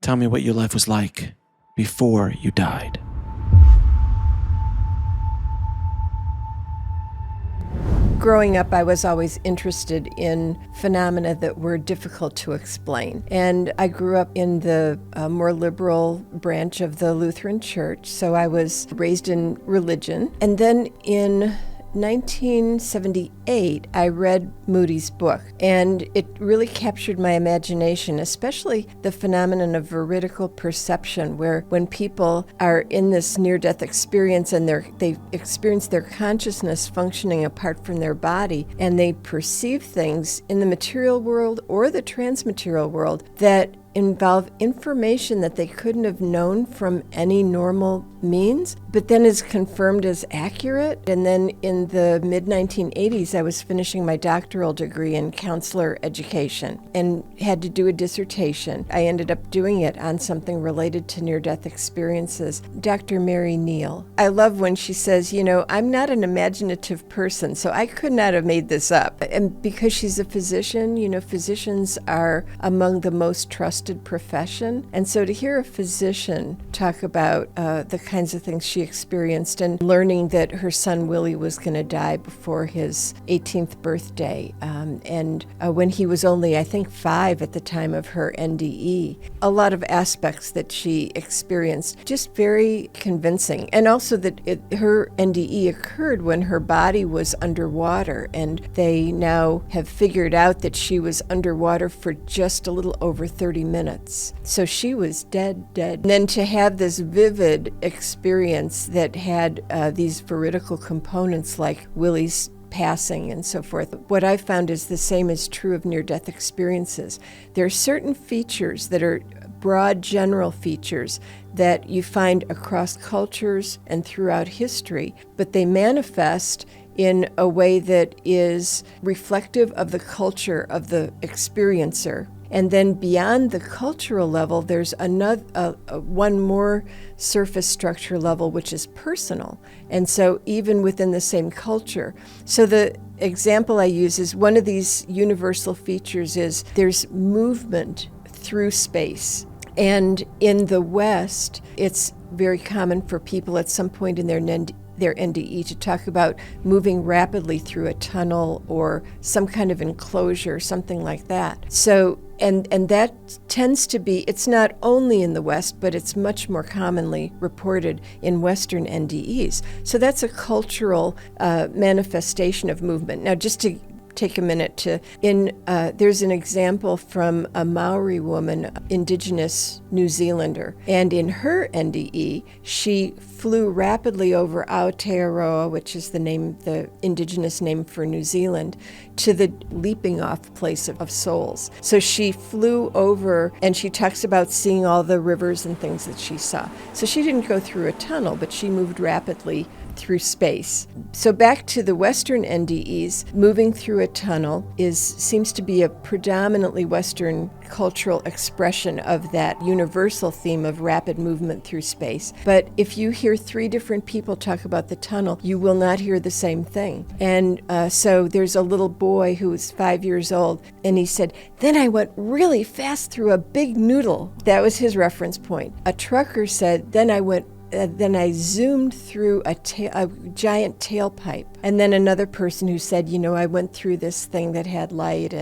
Tell me what your life was like before you died. Growing up, I was always interested in phenomena that were difficult to explain. And I grew up in the more liberal branch of the Lutheran Church, so I was raised in religion. And then in 1978, I read Moody's book, and it really captured my imagination, especially the phenomenon of veridical perception, where when people are in this near-death experience and they experience their consciousness functioning apart from their body, and they perceive things in the material world or the transmaterial world that involve information that they couldn't have known from any normal means, but then is confirmed as accurate. And then in the mid-1980s, I was finishing my doctoral degree in counselor education and had to do a dissertation. I ended up doing it on something related to near-death experiences. Dr. Mary Neal. I love when she says, I'm not an imaginative person, so I could not have made this up. And because she's a physician, physicians are among the most trusted profession. And so to hear a physician talk about the kinds of things she experienced and learning that her son Willie was going to die before his 18th birthday, and when he was only, I think, 5 at the time of her NDE, a lot of aspects that she experienced, just very convincing. And also that her NDE occurred when her body was underwater, and they now have figured out that she was underwater for just a little over 30 minutes. So she was dead. And then to have this vivid experience that had these veridical components like Willie's passing and so forth. What I found is the same is true of near-death experiences. There are certain features that are broad general features that you find across cultures and throughout history, but they manifest in a way that is reflective of the culture of the experiencer. And then beyond the cultural level, there's another one more surface structure level, which is personal. And so even within the same culture. So the example I use is one of these universal features is there's movement through space. And in the West, it's very common for people at some point in their NDE to talk about moving rapidly through a tunnel or some kind of enclosure, something like that. So, and that tends to be, it's not only in the West, but it's much more commonly reported in Western NDEs. So that's a cultural manifestation of movement. Now, just to take a minute there's an example from a Maori woman, indigenous New Zealander, and in her NDE, she flew rapidly over Aotearoa, which is the indigenous name for New Zealand, to the leaping off place of souls. So she flew over, and she talks about seeing all the rivers and things that she saw. So she didn't go through a tunnel, but she moved rapidly through space. So back to the Western NDEs, moving through a tunnel seems to be a predominantly Western cultural expression of that universal theme of rapid movement through space. But if you hear 3 different people talk about the tunnel, you will not hear the same thing. And so there's a little boy who was 5 years old, and he said, "Then I went really fast through a big noodle." That was his reference point. A trucker said, then I zoomed through a giant tailpipe. And then another person who said, I went through this thing that had light,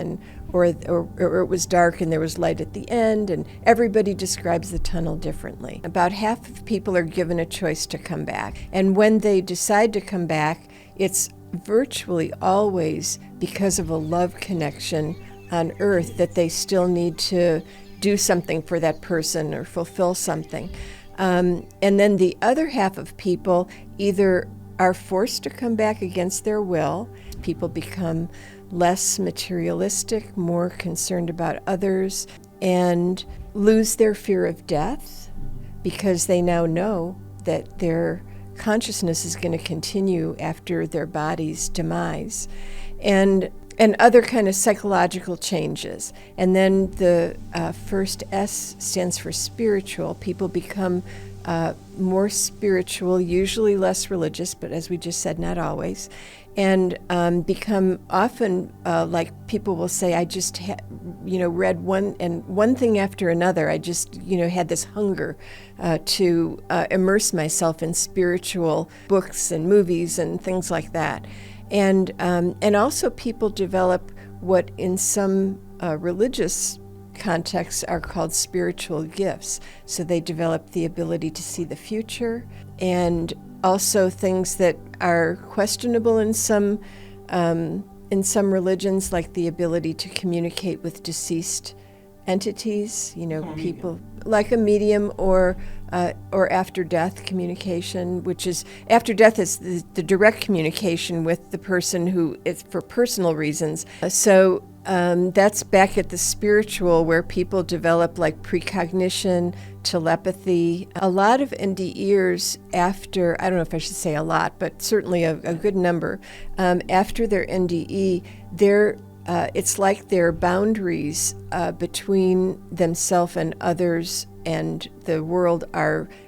or it was dark and there was light at the end, and everybody describes the tunnel differently. About half of people are given a choice to come back. And when they decide to come back, it's virtually always because of a love connection on Earth that they still need to do something for that person or fulfill something. And then the other half of people either are forced to come back against their will. People become less materialistic, more concerned about others, and lose their fear of death because they now know that their consciousness is going to continue after their body's demise. And other kind of psychological changes. And then the first S stands for spiritual. People become more spiritual, usually less religious, but as we just said, not always, and become often like people will say, I just read one thing after another. I just had this hunger to immerse myself in spiritual books and movies and things like that, and also people develop what in some religious contexts are called spiritual gifts. So they develop the ability to see the future, and also things that are questionable in some religions, like the ability to communicate with deceased entities. People like a medium, or after death communication, which is after death is the direct communication with the person who is for personal reasons. So that's back at the spiritual, where people develop like precognition, telepathy. A lot of NDEers after, I don't know if I should say a lot, but certainly a good number, after their NDE, it's like their boundaries between themselves and others and the world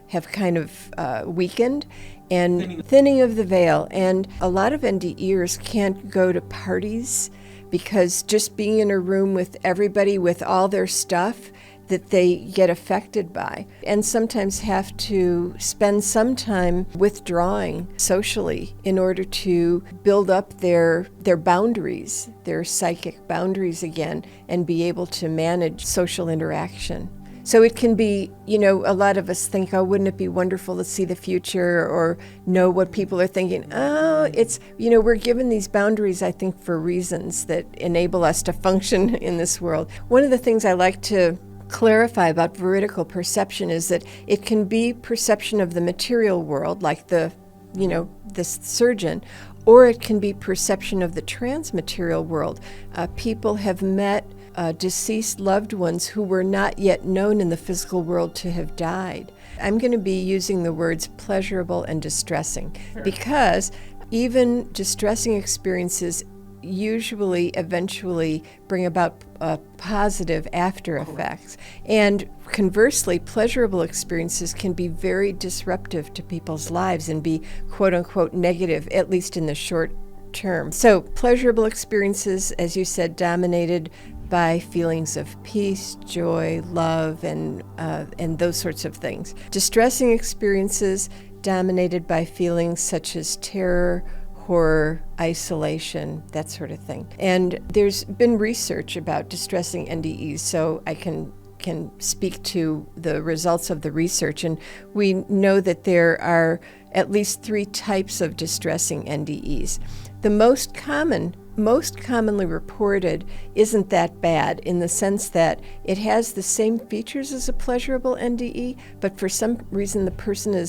have kind of weakened, and thinning of the veil. And a lot of NDEers can't go to parties because just being in a room with everybody with all their stuff that they get affected by, and sometimes have to spend some time withdrawing socially in order to build up their boundaries, their psychic boundaries again, and be able to manage social interaction. So it can be, a lot of us think, oh, wouldn't it be wonderful to see the future or know what people are thinking? Oh, we're given these boundaries, I think, for reasons that enable us to function in this world. One of the things I like to clarify about veridical perception is that it can be perception of the material world, like the surgeon, or it can be perception of the transmaterial world. People have met deceased loved ones who were not yet known in the physical world to have died. I'm going to be using the words pleasurable and distressing, because even distressing experiences usually eventually bring about positive after effects. And conversely, pleasurable experiences can be very disruptive to people's lives and be quote unquote negative, at least in the short term. So pleasurable experiences, as you said, dominated by feelings of peace, joy, love, and those sorts of things. Distressing experiences dominated by feelings such as terror, horror, isolation, that sort of thing. And there's been research about distressing NDEs, so I can speak to the results of the research. And we know that there are at least 3 types of distressing NDEs. The most commonly reported isn't that bad, in the sense that it has the same features as a pleasurable NDE, but for some reason the person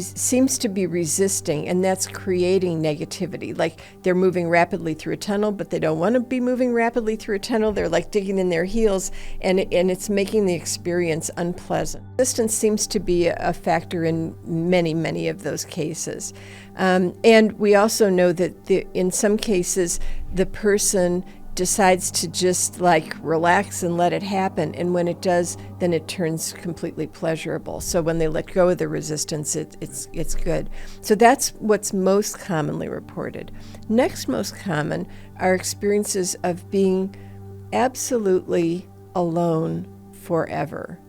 seems to be resisting, and that's creating negativity. Like they're moving rapidly through a tunnel, but they don't want to be moving rapidly through a tunnel. They're like digging in their heels, and it's making the experience unpleasant. Distance seems to be a factor in many of those cases. And we also know that in some cases, the person decides to just like relax and let it happen, and when it does, then it turns completely pleasurable. So when they let go of the resistance, it's good. So that's what's most commonly reported. Next most common are experiences of being absolutely alone forever.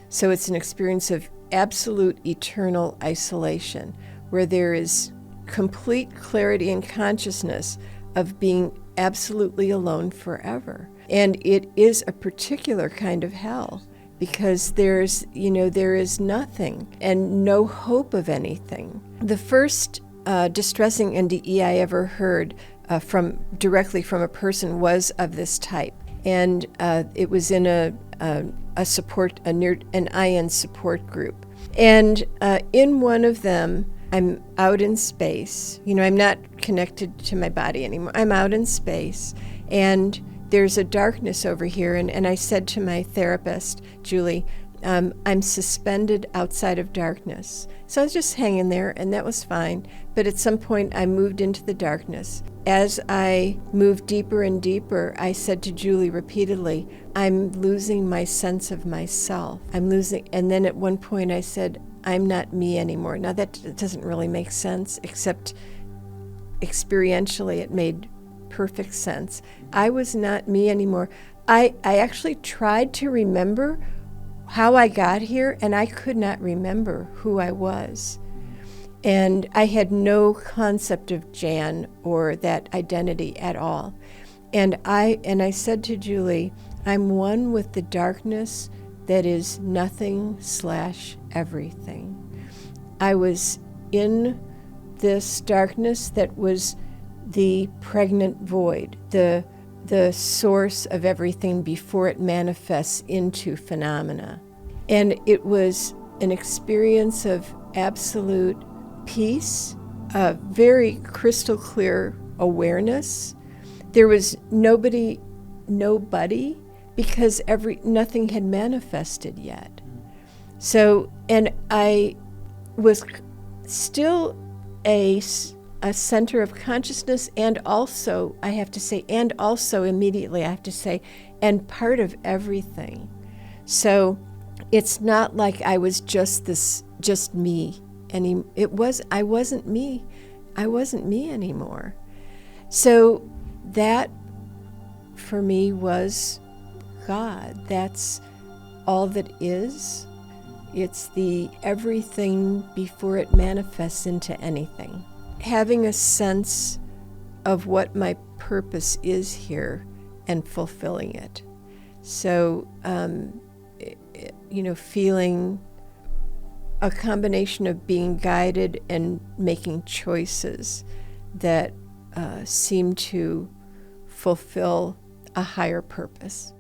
So it's an experience of absolute eternal isolation, where there is complete clarity and consciousness of being absolutely alone forever. And it is a particular kind of hell, because there is nothing and no hope of anything. The first distressing NDE I ever heard directly from a person was of this type, and it was in an IN support group. And in one of them, I'm out in space. I'm not connected to my body anymore. I'm out in space, and there's a darkness over here. And I said to my therapist, Julie, I'm suspended outside of darkness. So I was just hanging there, and that was fine. But at some point, I moved into the darkness. As I moved deeper and deeper, I said to Julie repeatedly, I'm losing my sense of myself. I'm losing. And then at one point I said, I'm not me anymore. Now that doesn't really make sense, except experientially it made perfect sense. I was not me anymore. I actually tried to remember how I got here, and I could not remember who I was. And I had no concept of Jan or that identity at all. And I said to Julie, I'm one with the darkness that is nothing/everything. I was in this darkness that was the pregnant void, the source of everything before it manifests into phenomena. And it was an experience of absolute peace, a very crystal clear awareness. There was nobody, because nothing had manifested yet. So, and I was still a center of consciousness, and also immediately I have to say, and part of everything. So it's not like I was just me. I wasn't me. I wasn't me anymore. So that for me was God. That's all that is. It's the everything before it manifests into anything. Having a sense of what my purpose is here and fulfilling it. So, feeling a combination of being guided and making choices that seem to fulfill a higher purpose.